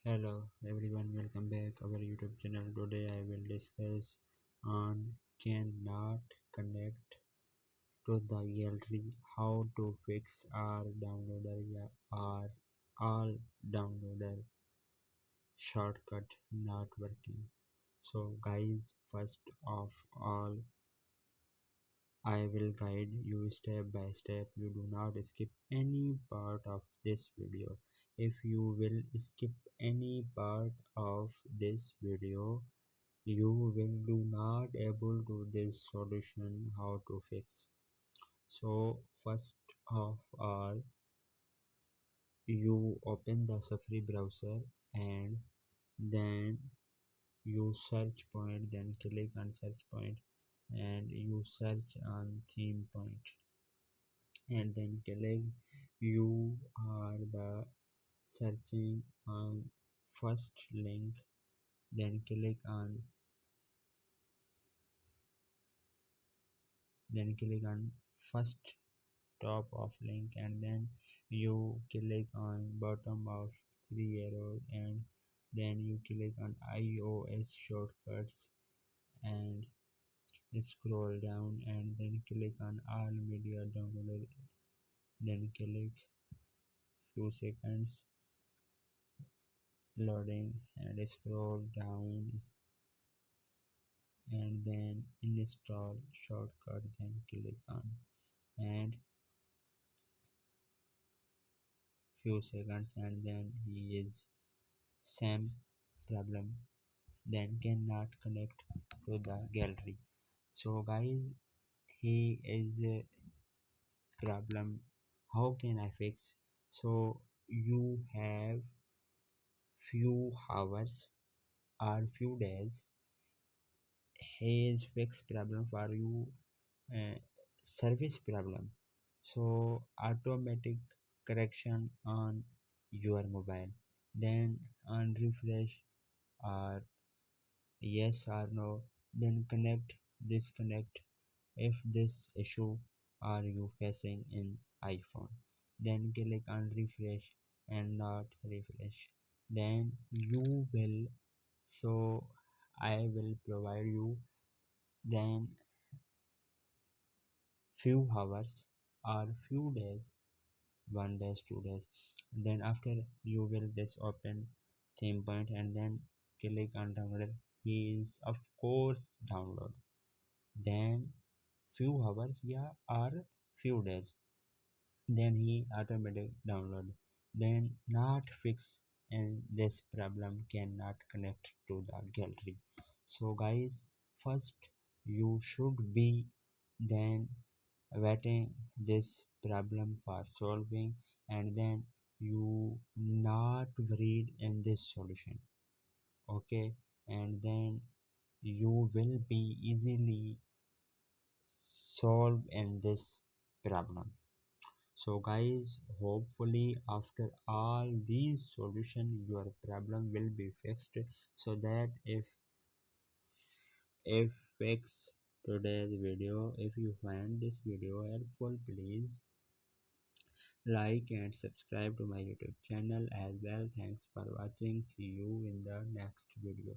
Hello everyone, welcome back our YouTube channel. Today I will discuss on cannot connect to the gallery, how to fix our downloader or all downloader shortcut not working. So guys, first of all I will guide you step by step. You do not skip any part of this video. If you will skip any part of this video, you will do not able to this solution how to fix. So first of all, you open the Safari browser and then you search point, then click on search point and you search on theme point and then click you are the searching on first link, then click on first top of link and then you click on bottom of three arrows and then you click on iOS shortcuts and scroll down and then click on all media downloaded, then click few seconds loading and scroll down and then install shortcut, then click on and few seconds and then he is same problem, then cannot connect to the gallery. So guys, he is a problem, how can I fix? So you have few hours or few days, his fix problem for you, service problem. So automatic correction on your mobile, then on refresh or yes or no, then connect, disconnect. If this issue are you facing in iPhone, then click on refresh and not refresh, then you will, so I will provide you then few hours or few days, 1 days, 2 days. Then after you will just open theme point and then click on download. He is of course download. Then few hours, yeah, or few days. Then he automatic download. Then not fix and this problem cannot connect to the gallery. So guys, first you should be then waiting this problem for solving and then you not worried in this solution, okay, and then you will be easily solve in this problem. So guys, hopefully after all these solutions your problem will be fixed. So that if fix today's video, if you find this video helpful, please like and subscribe to my YouTube channel as well. Thanks for watching. See you in the next video.